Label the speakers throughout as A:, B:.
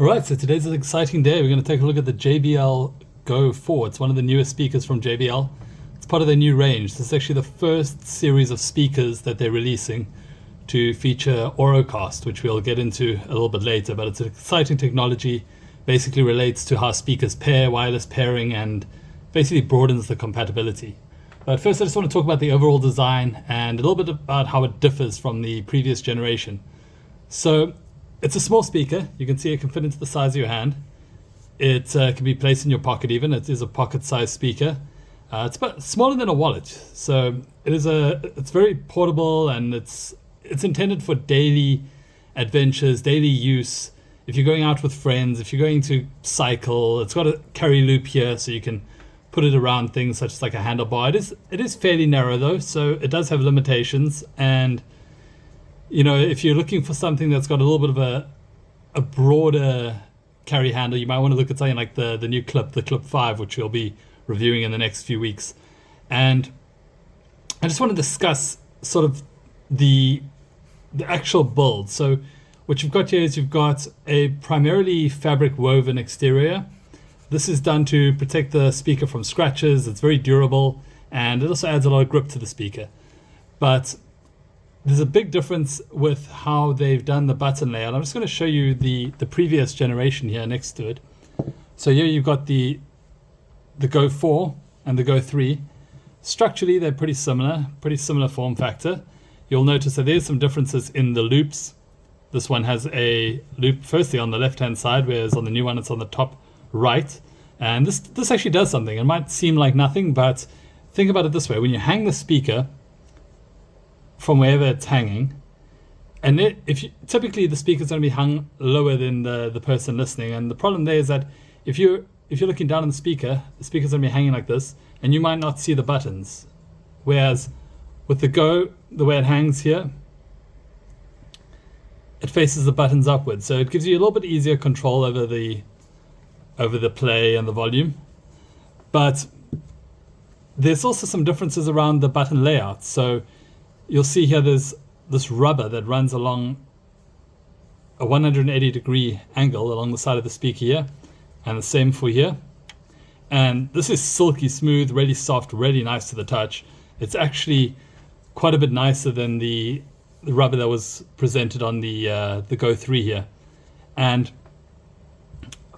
A: All right, so today's an exciting day. We're going to take a look at the JBL Go 4. It's one of the newest speakers from JBL. It's part of their new range. This is actually the first series of speakers that they're releasing to feature Aurocast, which we'll get into a little bit later, but it's an exciting technology. Basically relates to how speakers pair, wireless pairing, and basically broadens the compatibility. But first I just want to talk about the overall design and a little bit about how it differs from the previous generation. So it's a small speaker. You can see it can fit into the size of your hand. It can be placed in your pocket even. It is a pocket-sized speaker. It's about smaller than a wallet. So it's very portable, and it's intended for daily adventures, daily use. If you're going out with friends, if you're going to cycle, it's got a carry loop here so you can put it around things such as like a handlebar. It is fairly narrow though, so it does have limitations. And you know, if you're looking for something that's got a little bit of a broader carry handle, you might want to look at something like the new clip, the Clip 5, which we'll be reviewing in the next few weeks. And I just want to discuss sort of the actual build. So what you've got here is you've got a primarily fabric woven exterior. This is done to protect the speaker from scratches. It's very durable, and it also adds a lot of grip to the speaker. But there's a big difference with how they've done the button layout. I'm just going to show you the previous generation here next to it. So here you've got the Go 4 and the Go 3. Structurally, they're pretty similar form factor. You'll notice that there's some differences in the loops. This one has a loop firstly on the left-hand side, whereas on the new one it's on the top right. And this actually does something. It might seem like nothing, but think about it this way. When you hang the speaker from wherever it's hanging, and typically the speaker's going to be hung lower than the person listening, and the problem there is that if you're looking down on the speaker's going to be hanging like this, and you might not see the buttons. Whereas with the Go, the way it hangs here, it faces the buttons upwards, so it gives you a little bit easier control over the play and the volume. But there's also some differences around the button layout. So you'll see here there's this rubber that runs along a 180-degree angle along the side of the speaker here, and the same for here. And this is silky smooth, really soft, really nice to the touch. It's actually quite a bit nicer than the rubber that was presented on the Go 3 here. And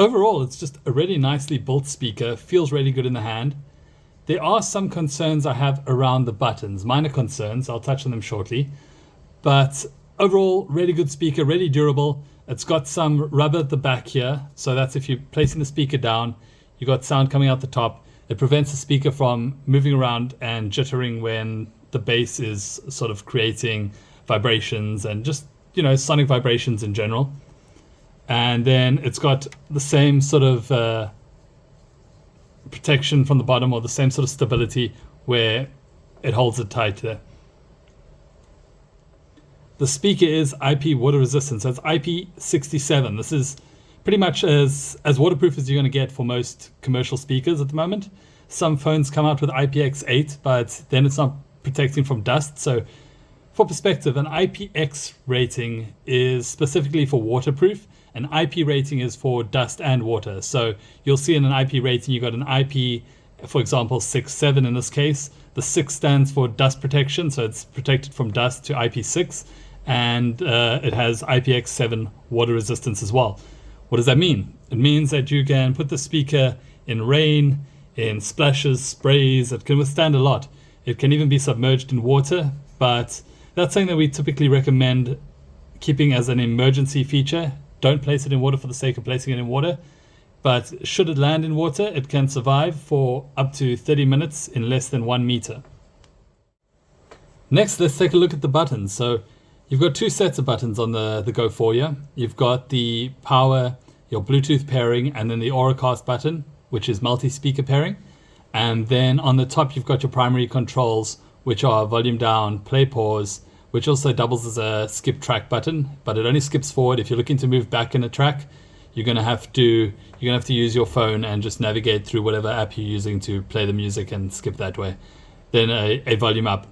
A: overall, it's just a really nicely built speaker. Feels really good in the hand. There are some concerns I have around the buttons, minor concerns. I'll touch on them shortly. But overall, really good speaker, really durable. It's got some rubber at the back here. So that's if you're placing the speaker down, you've got sound coming out the top. It prevents the speaker from moving around and jittering when the bass is sort of creating vibrations and just, you know, sonic vibrations in general. And then it's got the same sort of protection from the bottom, or the same sort of stability where it holds it tight there. The speaker is IP water resistant, so it's IP67. This is pretty much as waterproof as you're going to get for most commercial speakers at the moment. Some phones come out with IPX8, but then it's not protecting from dust. So for perspective, an IPX rating is specifically for waterproof. An IP rating is for dust and water. So you'll see in an IP rating, you've got an IP, for example, 6.7 in this case. The 6 stands for dust protection, so it's protected from dust to IP6. And it has IPX7 water resistance as well. What does that mean? It means that you can put the speaker in rain, in splashes, sprays. It can withstand a lot. It can even be submerged in water, but that's something that we typically recommend keeping as an emergency feature. Don't place it in water for the sake of placing it in water. But should it land in water, it can survive for up to 30 minutes in less than 1 meter. Next, let's take a look at the buttons. So you've got 2 sets of buttons on the Go 4 here. You've got the power, your Bluetooth pairing, and then the Aurocast button, which is multi-speaker pairing. And then on the top, you've got your primary controls, which are volume down, play, pause, which also doubles as a skip track button, but it only skips forward. If you're looking to move back in a track, you're gonna have to use your phone and just navigate through whatever app you're using to play the music and skip that way. Then a volume up.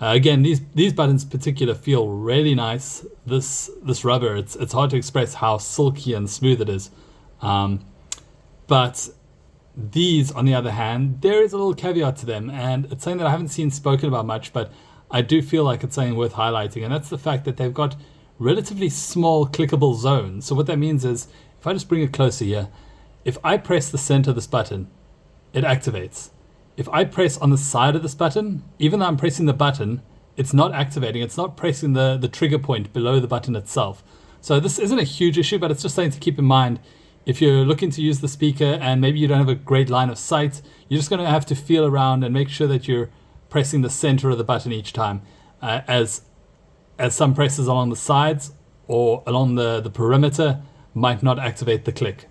A: Again, these buttons in particular feel really nice. This rubber, it's hard to express how silky and smooth it is. But these, on the other hand, there is a little caveat to them, and it's something that I haven't seen spoken about much, but I do feel like it's something worth highlighting, and that's the fact that they've got relatively small clickable zones. So what that means is, if I just bring it closer here, if I press the center of this button, it activates. If I press on the side of this button, even though I'm pressing the button, it's not activating. It's not pressing the trigger point below the button itself. So this isn't a huge issue, but it's just something to keep in mind. If you're looking to use the speaker and maybe you don't have a great line of sight, you're just going to have to feel around and make sure that you're pressing the center of the button each time, as some presses along the sides or along the perimeter might not activate the click.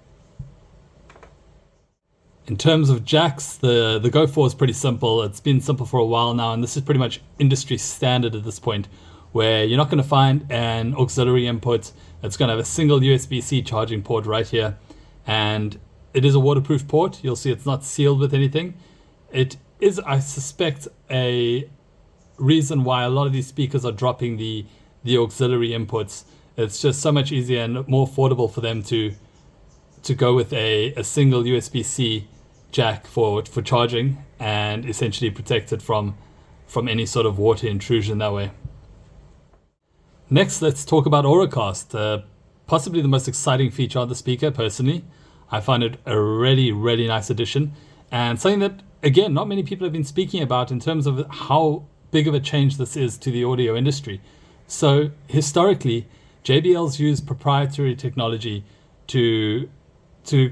A: In terms of jacks, the Go 4 is pretty simple. It's been simple for a while now, and this is pretty much industry standard at this point, where you're not going to find an auxiliary input. It's going to have a single USB-C charging port right here, and it is a waterproof port. You'll see it's not sealed with anything. It is, I suspect, a reason why a lot of these speakers are dropping the auxiliary inputs. It's just so much easier and more affordable for them to go with a single USB-C jack for charging, and essentially protect it from any sort of water intrusion that way. Next, let's talk about Auracast, possibly the most exciting feature of the speaker. Personally, I find it a really, really nice addition, and something that, again, not many people have been speaking about in terms of how big of a change this is to the audio industry. So historically, JBL's used proprietary technology to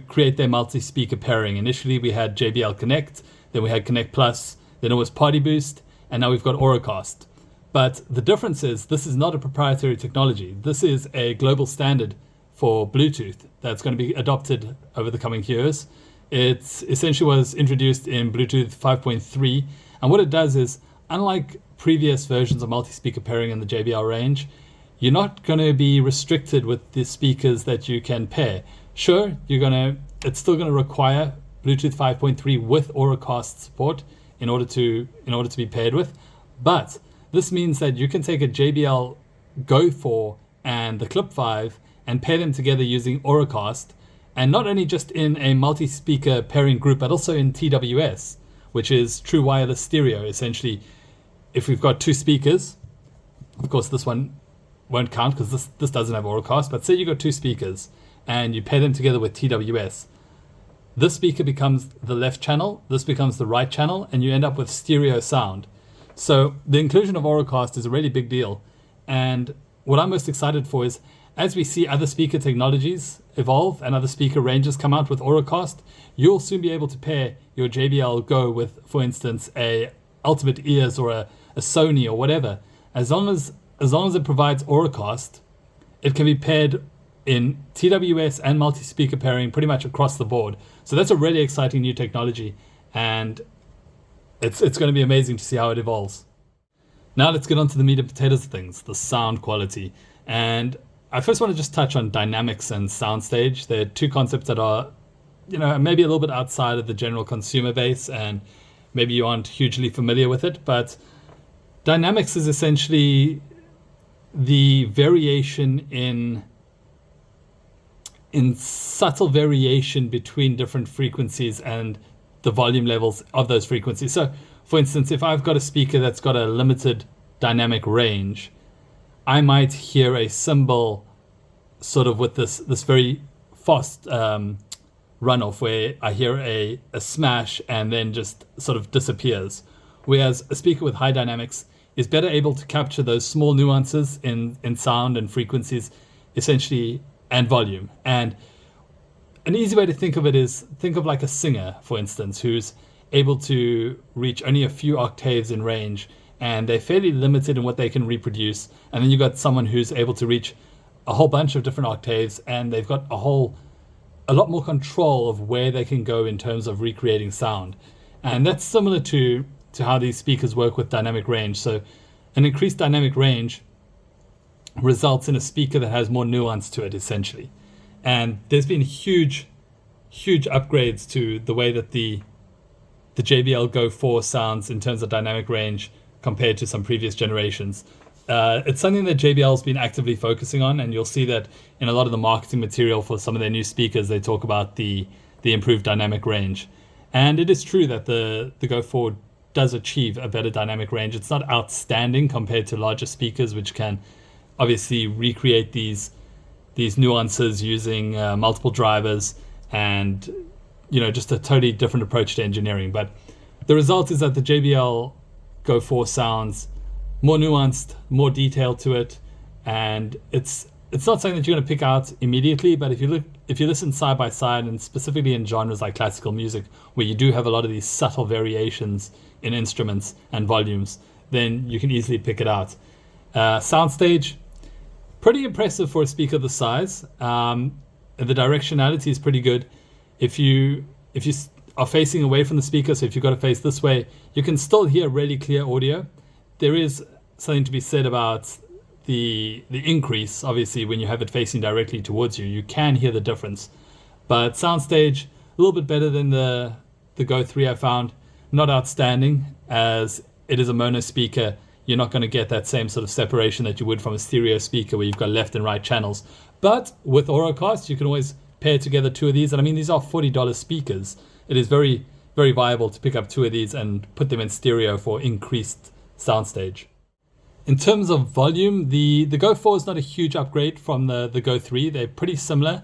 A: create their multi-speaker pairing. Initially, we had JBL Connect, then we had Connect Plus, then it was Party Boost, and now we've got Auracast. But the difference is, this is not a proprietary technology. This is a global standard for Bluetooth that's going to be adopted over the coming years. It essentially was introduced in Bluetooth 5.3, and what it does is, unlike previous versions of multi-speaker pairing in the JBL range, you're not going to be restricted with the speakers that you can pair. Sure, it's still going to require Bluetooth 5.3 with Auracast support in order to be paired with, but this means that you can take a JBL Go 4 and the Clip 5 and pair them together using Auracast, and not only just in a multi-speaker pairing group, but also in TWS, which is true wireless stereo. Essentially, if we've got two speakers, of course this one won't count because this doesn't have Auracast, but say you've got two speakers and you pair them together with TWS. This speaker becomes the left channel, this becomes the right channel, and you end up with stereo sound. So the inclusion of Auracast is a really big deal. And what I'm most excited for is, as we see other speaker technologies evolve and other speaker ranges come out with Auracast, you'll soon be able to pair your JBL Go with, for instance, a Ultimate Ears or a Sony or whatever. As long as it provides Auracast, it can be paired in TWS and multi-speaker pairing pretty much across the board. So that's a really exciting new technology, and it's going to be amazing to see how it evolves. Now let's get on to the meat and potatoes of things, the sound quality. And I first want to just touch on dynamics and soundstage. They're two concepts that are, maybe a little bit outside of the general consumer base, and maybe you aren't hugely familiar with it, but dynamics is essentially the variation in subtle variation between different frequencies and the volume levels of those frequencies. So, for instance, if I've got a speaker that's got a limited dynamic range, I might hear a cymbal sort of with this very fast runoff where I hear a smash and then just sort of disappears. Whereas a speaker with high dynamics is better able to capture those small nuances in sound and frequencies, essentially, and volume. And an easy way to think of it is, think of like a singer, for instance, who's able to reach only a few octaves in range, and they're fairly limited in what they can reproduce. And then you've got someone who's able to reach a whole bunch of different octaves, and they've got a lot more control of where they can go in terms of recreating sound. And that's similar to how these speakers work with dynamic range. So an increased dynamic range results in a speaker that has more nuance to it, essentially. And there's been huge upgrades to the way that the JBL Go 4 sounds in terms of dynamic range compared to some previous generations. It's something that JBL's been actively focusing on, and you'll see that in a lot of the marketing material for some of their new speakers, they talk about the improved dynamic range. And it is true that the Go 4 does achieve a better dynamic range. It's not outstanding compared to larger speakers, which can obviously recreate these nuances using multiple drivers and just a totally different approach to engineering. But the result is that the JBL Go 4 sounds more nuanced, more detailed to it, and it's not something that you're going to pick out immediately. But if you listen side by side, and specifically in genres like classical music, where you do have a lot of these subtle variations in instruments and volumes, then you can easily pick it out. Soundstage, pretty impressive for a speaker the size. The directionality is pretty good. If you are facing away from the speaker, so if you've got to face this way, you can still hear really clear audio. There is something to be said about the increase. Obviously, when you have it facing directly towards you, you can hear the difference. But soundstage, a little bit better than the Go 3 I found. Not outstanding, as it is a mono speaker. You're not going to get that same sort of separation that you would from a stereo speaker where you've got left and right channels. But with Aurocast, you can always pair together two of these. And I mean, these are $40 speakers. It is very, very viable to pick up two of these and put them in stereo for increased soundstage. In terms of volume, the Go 4 is not a huge upgrade from the Go 3. They're pretty similar.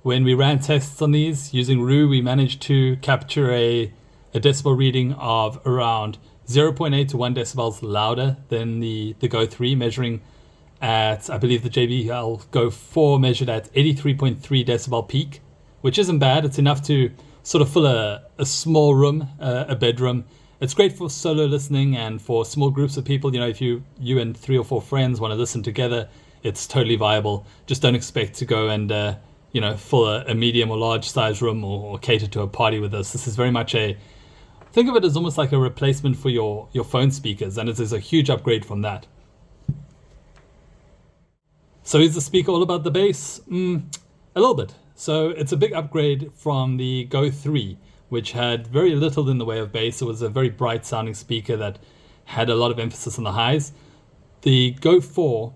A: When we ran tests on these using Rue, we managed to capture a decibel reading of around 0.8 to 1 decibels louder than the Go 3, measuring at, I believe the JBL Go 4 measured at 83.3 decibel peak, which isn't bad. It's enough to sort of fill a small room, a bedroom. It's great for solo listening and for small groups of people. If you and 3 or 4 friends want to listen together, it's totally viable. Just don't expect to go and fill a medium or large size room or cater to a party with this. This is very much think of it as almost like a replacement for your phone speakers, and it is a huge upgrade from that. So is the speaker all about the bass? A little bit. So it's a big upgrade from the Go 3, which had very little in the way of bass. It was a very bright sounding speaker that had a lot of emphasis on the highs. The Go 4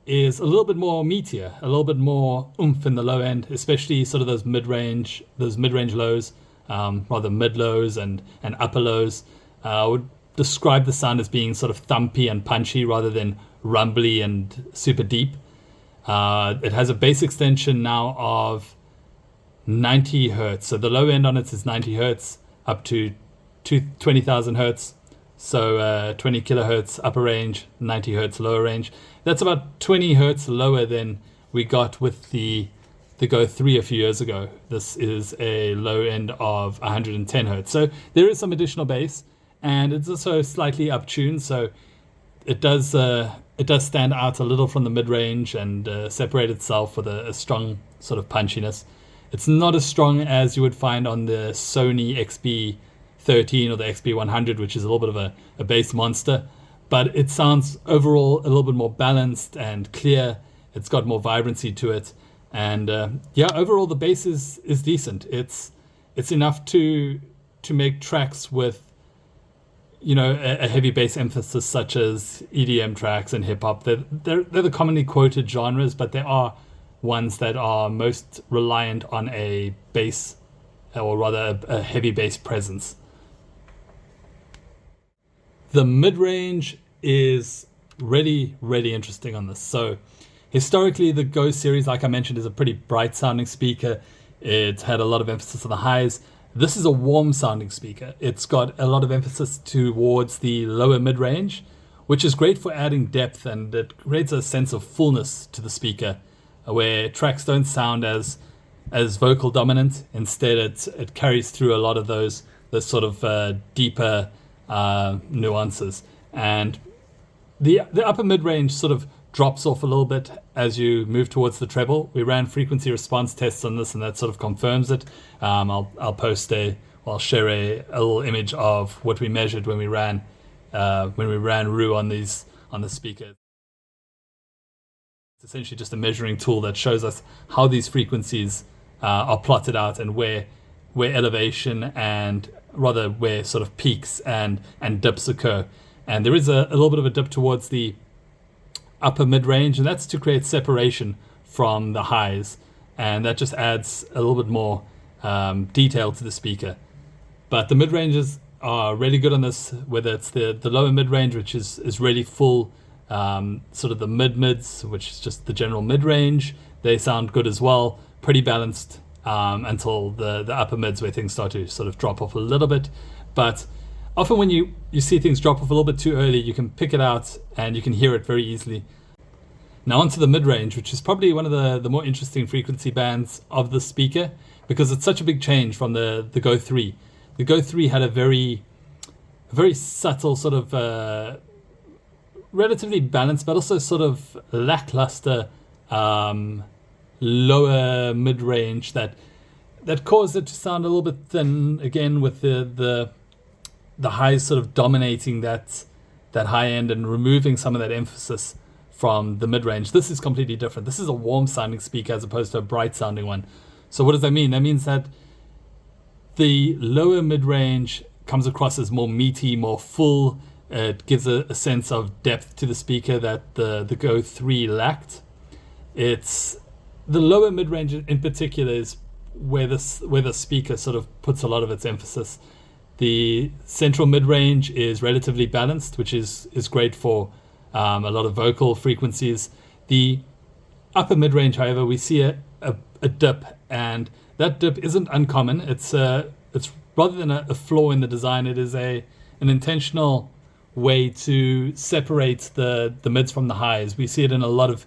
A: is a little bit more meatier, a little bit more oomph in the low end, especially sort of those mid-range lows, rather mid-lows and upper lows. I would describe the sound as being sort of thumpy and punchy rather than rumbly and super deep. It has a bass extension now of 90 hertz. So the low end on it is 90 hertz up to 20,000 hertz. So 20 kilohertz upper range, 90 hertz lower range. That's about 20 hertz lower than we got with the Go 3 a few years ago. This is a low end of 110 hertz. So there is some additional bass, and it's also slightly uptuned. So it does stand out a little from the mid-range and separate itself with a strong sort of punchiness. It's not as strong as you would find on the Sony XB13 or the XB100, which is a little bit of a bass monster, but it sounds overall a little bit more balanced and clear. It's got more vibrancy to it, and overall the bass is decent. It's enough to make tracks with a heavy bass emphasis, such as EDM tracks and hip hop. They're the commonly quoted genres, but there are ones that are most reliant on a bass, or rather a heavy bass presence. The mid-range is really, really interesting on this. So historically, the Go series, like I mentioned, is a pretty bright sounding speaker. It had a lot of emphasis on the highs. This is a warm sounding speaker. It's got a lot of emphasis towards the lower mid-range, which is great for adding depth, and it creates a sense of fullness to the speaker, where tracks don't sound as vocal dominant. Instead, it carries through a lot of those sort of deeper nuances. And the upper mid-range sort of drops off a little bit as you move towards the treble. We ran frequency response tests on this, and that sort of confirms it. I'll share a little image of what we measured when we ran Rue on the speaker. It's essentially just a measuring tool that shows us how these frequencies are plotted out, and where elevation and rather where sort of peaks and dips occur. And there is a little bit of a dip towards the upper mid-range, and that's to create separation from the highs. And that just adds a little bit more detail to the speaker. But the mid-ranges are really good on this, whether it's the lower mid-range, which is really full, sort of the mid-mids, which is just the general mid-range. They sound good as well, pretty balanced until the upper mids, where things start to sort of drop off a little bit. But often when you see things drop off a little bit too early, you can pick it out and you can hear it very easily. Now onto the mid-range, which is probably one of the more interesting frequency bands of the speaker, because it's such a big change from the Go 3. The Go 3 had a very subtle sort of relatively balanced, but also sort of lackluster lower mid-range that caused it to sound a little bit thin again, with the highs sort of dominating that high end and removing some of that emphasis from the mid-range. This is completely different. This is a warm sounding speaker as opposed to a bright sounding one. So what does that mean? That means that the lower mid-range comes across as more meaty, more full. It gives a sense of depth to the speaker that the Go 3 lacked. It's the lower mid-range in particular is where the speaker sort of puts a lot of its emphasis. The central mid-range is relatively balanced, which is great for a lot of vocal frequencies. The upper mid-range, however, we see a dip, and that dip isn't uncommon. It's rather than a flaw in the design, it is an intentional way to separate the mids from the highs. We see it in a lot of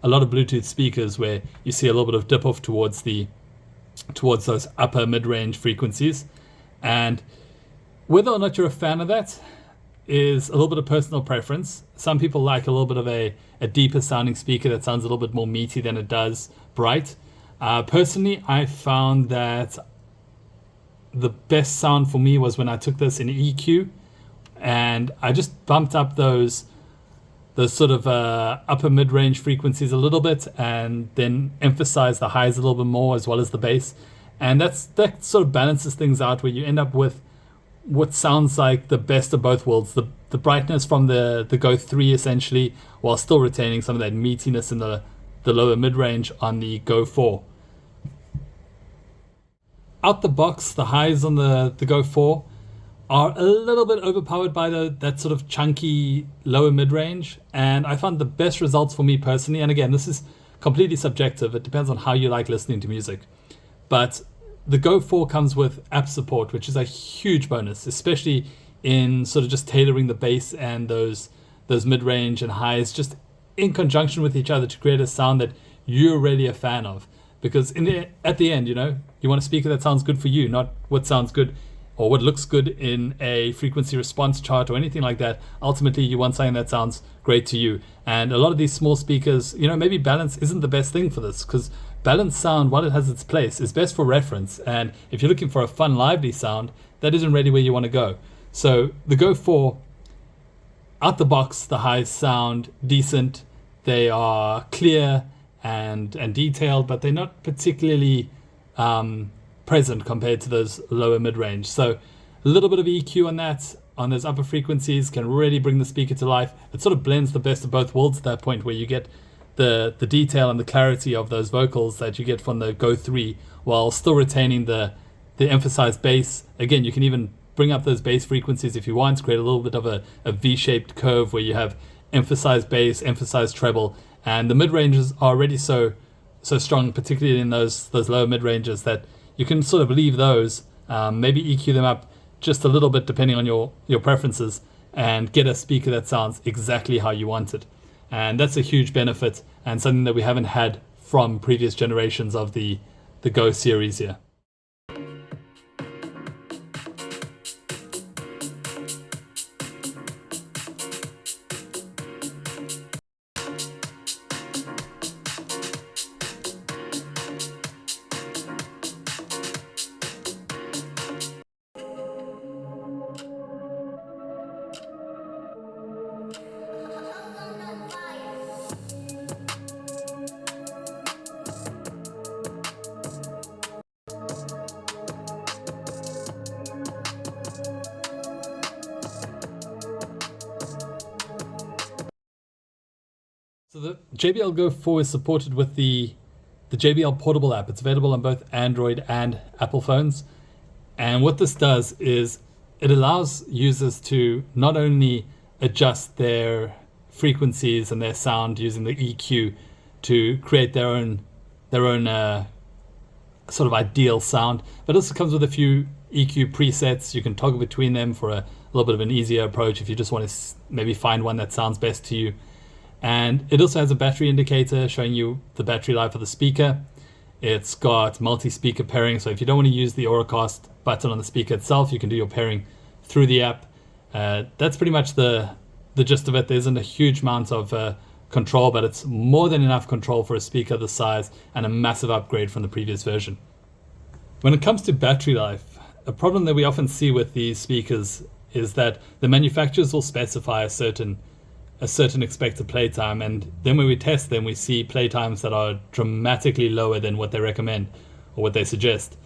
A: Bluetooth speakers where you see a little bit of dip off towards those upper mid-range frequencies. And whether or not you're a fan of that is a little bit of personal preference. Some people like a little bit of a deeper sounding speaker that sounds a little bit more meaty than it does bright. Personally, I found that the best sound for me was when I took this in EQ, and I just bumped up those sort of upper mid-range frequencies a little bit, and then emphasized the highs a little bit more as well as the bass. And that sort of balances things out, where you end up with what sounds like the best of both worlds. The brightness from the Go 3 essentially, while still retaining some of that meatiness in the lower mid-range on the Go 4. Out the box, the highs on the Go 4 are a little bit overpowered by that sort of chunky lower mid-range, and I found the best results for me personally, and again, this is completely subjective, it depends on how you like listening to music, but the Go 4 comes with app support, which is a huge bonus, especially in sort of just tailoring the bass and those mid-range and highs just in conjunction with each other to create a sound that you're really a fan of. Because at the end, you want a speaker that sounds good for you, not what sounds good or what looks good in a frequency response chart or anything like that. Ultimately, you want something that sounds great to you. And a lot of these small speakers, maybe balance isn't the best thing for this, because balanced sound, while it has its place, is best for reference. And if you're looking for a fun, lively sound, that isn't really where you want to go. So the Go 4, out the box, the highs sound decent. They are clear and detailed, but they're not particularly present compared to those lower mid-range. So a little bit of EQ on those upper frequencies can really bring the speaker to life. It sort of blends the best of both worlds at that point, where you get the detail and the clarity of those vocals that you get from the Go 3, while still retaining the emphasized bass. Again, you can even bring up those bass frequencies if you want to create a little bit of a V-shaped curve where you have emphasized bass, emphasized treble, and the mid-ranges are already so strong, particularly in those lower mid-ranges, that you can sort of leave those, maybe EQ them up just a little bit depending on your preferences, and get a speaker that sounds exactly how you want it. And that's a huge benefit, and something that we haven't had from previous generations of the Go series here. The JBL Go 4 is supported with the JBL Portable app. It's available on both Android and Apple phones. And what this does is it allows users to not only adjust their frequencies and their sound using the EQ to create their own sort of ideal sound, but it also comes with a few EQ presets. You can toggle between them for a little bit of an easier approach if you just want to maybe find one that sounds best to you. And it also has a battery indicator showing you the battery life of the speaker. It's got multi-speaker pairing, so if you don't want to use the Auracast button on the speaker itself, you can do your pairing through the app. That's pretty much the gist of it. There isn't a huge amount of control, but it's more than enough control for a speaker this size and a massive upgrade from the previous version. When it comes to battery life, a problem that we often see with these speakers is that the manufacturers will specify a certain expected playtime, and then when we test them, we see playtimes that are dramatically lower than what they recommend or what they suggest.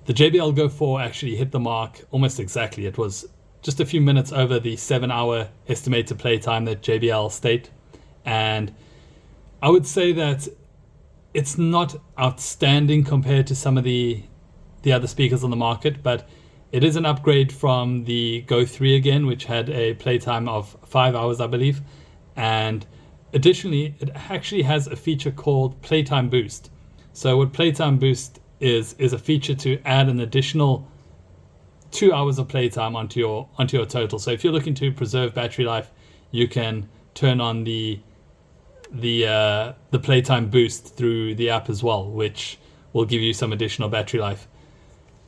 A: The JBL Go 4 actually hit the mark almost exactly. It was just a few minutes over the 7-hour estimated playtime that JBL state, and I would say that it's not outstanding compared to some of the other speakers on the market, but it is an upgrade from the Go 3 again, which had a playtime of 5 hours, I believe. And additionally, it actually has a feature called Playtime Boost. So what Playtime Boost is a feature to add an additional 2 hours of playtime onto your total. So if you're looking to preserve battery life, you can turn on the Playtime Boost through the app as well, which will give you some additional battery life.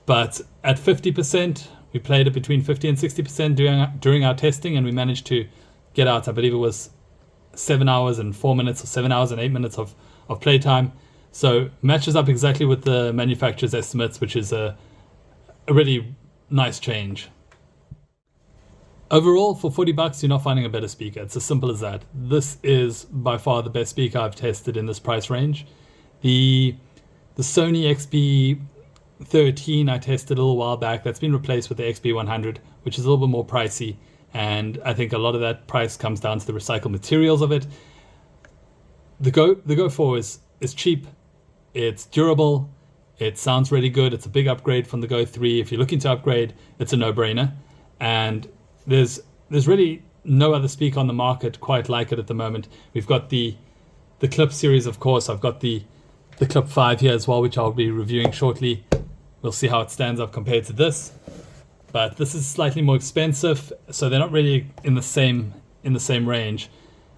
A: But at 50%, we played it between 50 and 60% during our testing, and we managed to get out, I believe it was 7 hours and 4 minutes or 7 hours and 8 minutes of playtime. So matches up exactly with the manufacturer's estimates, which is a really nice change. Overall, for $40, you're not finding a better speaker. It's as simple as that. This is by far the best speaker I've tested in this price range. The Sony XB13 I tested a little while back. That's been replaced with the XB100, which is a little bit more pricey, and I think a lot of that price comes down to the recycled materials of it. The Go 4 is cheap, it's durable, it sounds really good. It's a big upgrade from the Go 3. If you're looking to upgrade, it's a no-brainer, and there's really no other speaker on the market quite like it at the moment. We've got the Clip series, of course. I've got the Clip 5 here as well, which I'll be reviewing shortly. We'll see how it stands up compared to this, but this is slightly more expensive, so they're not really in the same range.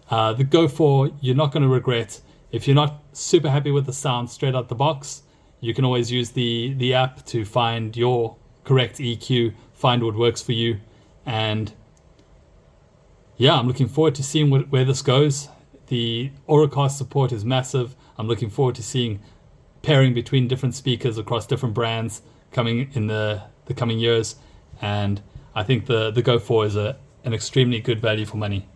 A: The Go 4, you're not going to regret. If you're not super happy with the sound straight out the box, you can always use the app to find your correct EQ, find what works for you, and yeah, I'm looking forward to seeing where this goes. The Auracast support is massive. I'm looking forward to seeing pairing between different speakers across different brands coming in the coming years, and I think the Go 4 is an extremely good value for money.